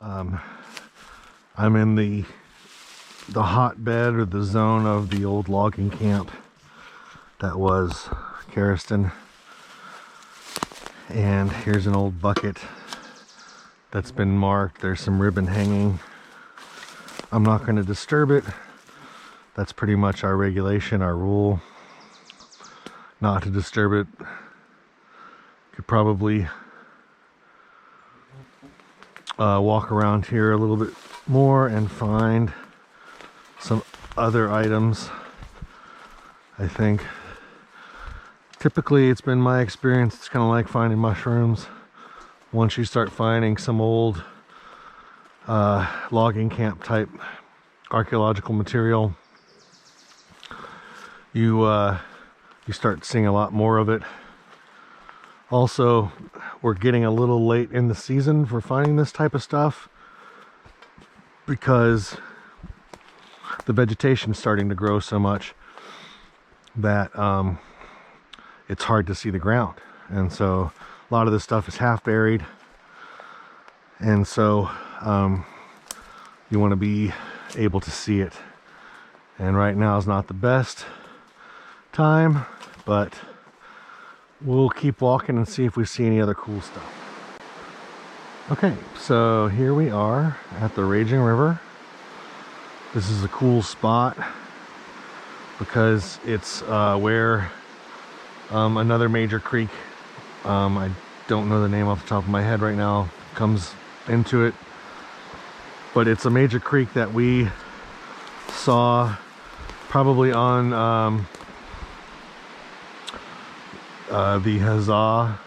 I'm in the hotbed or the zone of the old logging camp that was Karistan. And here's an old bucket that's been marked. There's some ribbon hanging. I'm not going to disturb it. That's pretty much our regulation, our rule, not to disturb it. Could probably walk around here a little bit more and find some other items. I think typically it's been my experience, it's kind of like finding mushrooms. Once you start finding some old logging camp type archaeological material, you start seeing a lot more of it. Also, we're getting a little late in the season for finding this type of stuff because the vegetation is starting to grow so much that it's hard to see the ground. And so a lot of this stuff is half buried. And so you want to be able to see it. And right now is not the best time, but we'll keep walking and see if we see any other cool stuff. Okay, so here we are at the Raging River. This is a cool spot because it's where another major creek, I don't know the name off the top of my head right now, comes into it. But it's a major creek that we saw probably on the Huzzah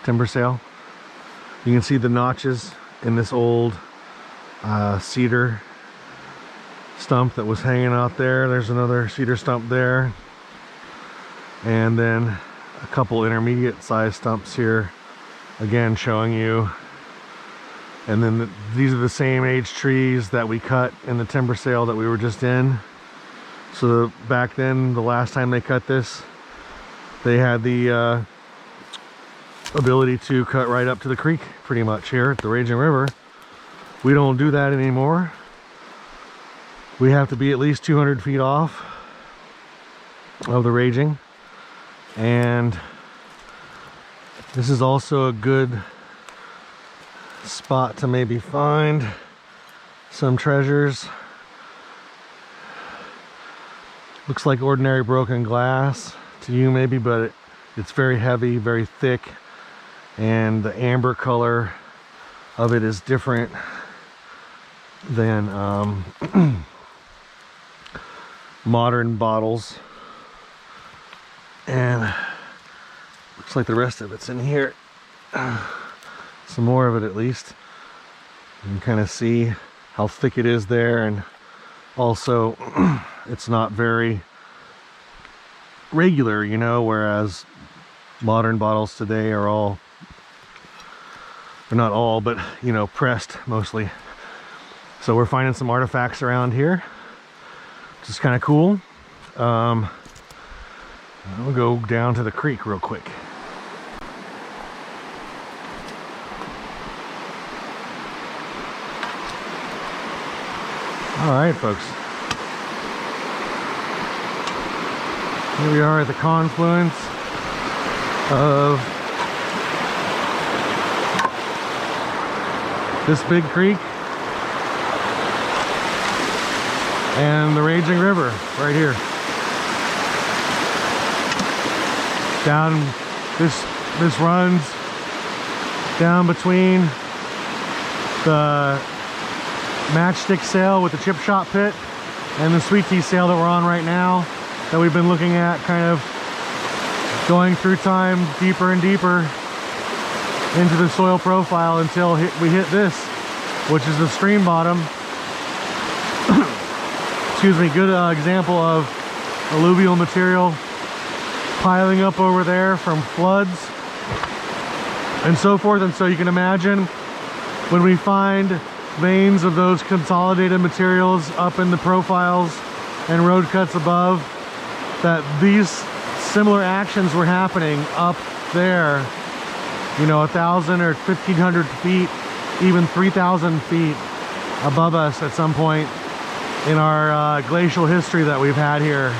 timber sale. You can see the notches in this old cedar stump that was hanging out there. There's another cedar stump there, and then a couple intermediate sized stumps here, again showing you. And then these are the same age trees that we cut in the timber sale that we were just in. So back then, the last time they cut this, they had the ability to cut right up to the creek pretty much here at the Raging River. We don't do that anymore. We have to be at least 200 feet off of the Raging. And this is also a good spot to maybe find some treasures. Looks like ordinary broken glass to you maybe, but it's very heavy, very thick, and the amber color of it is different than modern bottles. And looks like the rest of it's in here. Some more of it at least. You can kind of see how thick it is there, and also it's not very regular, you know, whereas modern bottles today are all, or not all, but you know, pressed mostly. So we're finding some artifacts around here, which is kind of cool. We'll go down to the creek real quick. All right, folks. Here we are at the confluence of this big creek and the Raging River right here. Down, this runs down between the matchstick sail with the chip shop pit and the sweet tea sail that we're on right now, that we've been looking at, kind of going through time deeper and deeper into the soil profile until we hit this, which is the stream bottom. Excuse me. Good example of alluvial material piling up over there from floods and so forth. And so you can imagine when we find veins of those consolidated materials up in the profiles and road cuts above, that these similar actions were happening up there, you know, 1,000 or 1,500 feet even 3,000 feet above us at some point in our glacial history that we've had here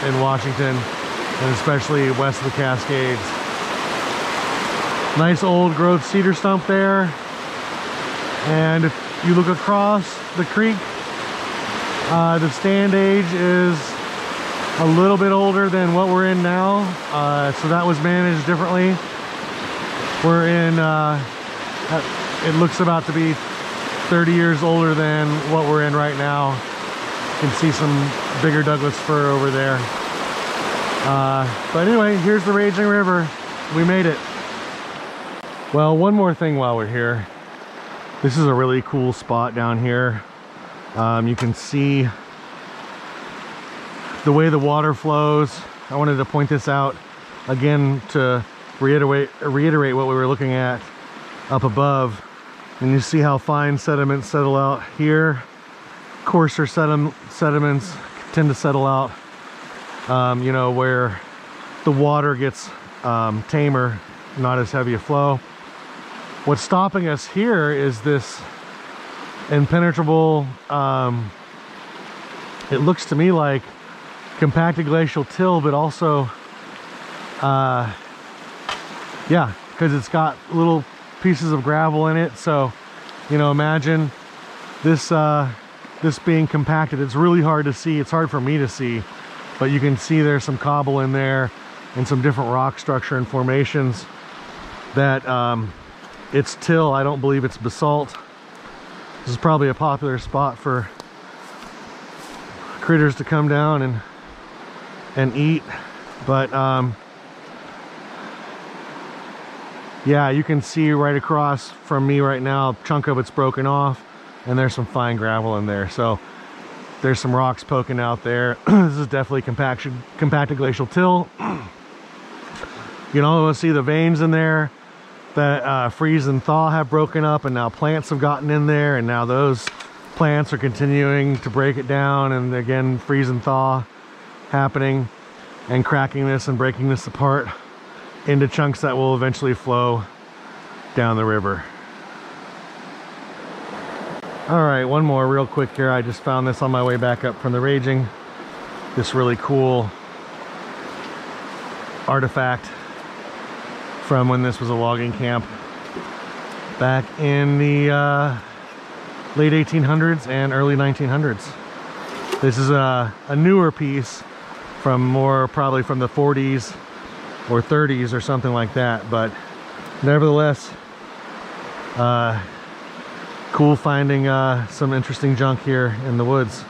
in Washington, and especially west of the Cascades. Nice old growth cedar stump there, and if you look across the creek, the stand age is a little bit older than what we're in now, so that was managed differently. We're in, it looks about to be 30 years older than what we're in right now. You can see some bigger Douglas fir over there. But anyway, here's the raging river. We made it. Well, one more thing while we're here. This is a really cool spot down here. You can see the way the water flows. I wanted to point this out again to reiterate what we were looking at up above. And you see how fine sediments settle out here. Coarser sediments tend to settle out, you know, where the water gets tamer, not as heavy a flow. What's stopping us here is this impenetrable, it looks to me like compacted glacial till, but also, yeah, because it's got little pieces of gravel in it. So, you know, imagine this this being compacted. It's really hard to see. It's hard for me to see, but you can see there's some cobble in there and some different rock structure and formations that it's till. I don't believe it's basalt. This is probably a popular spot for critters to come down and eat, but yeah, you can see right across from me right now, a chunk of it's broken off, and there's some fine gravel in there. So there's some rocks poking out there. This is definitely compacted glacial till. You can almost see the veins in there that freeze and thaw have broken up, and now plants have gotten in there, and now those plants are continuing to break it down, and again, freeze and thaw happening and cracking this and breaking this apart into chunks that will eventually flow down the river. All right, one more real quick here. I just found this on my way back up from the raging. This really cool artifact from when this was a logging camp back in the late 1800s and early 1900s. This is a newer piece from probably from the 40s or 30s or something like that, but nevertheless, cool finding some interesting junk here in the woods.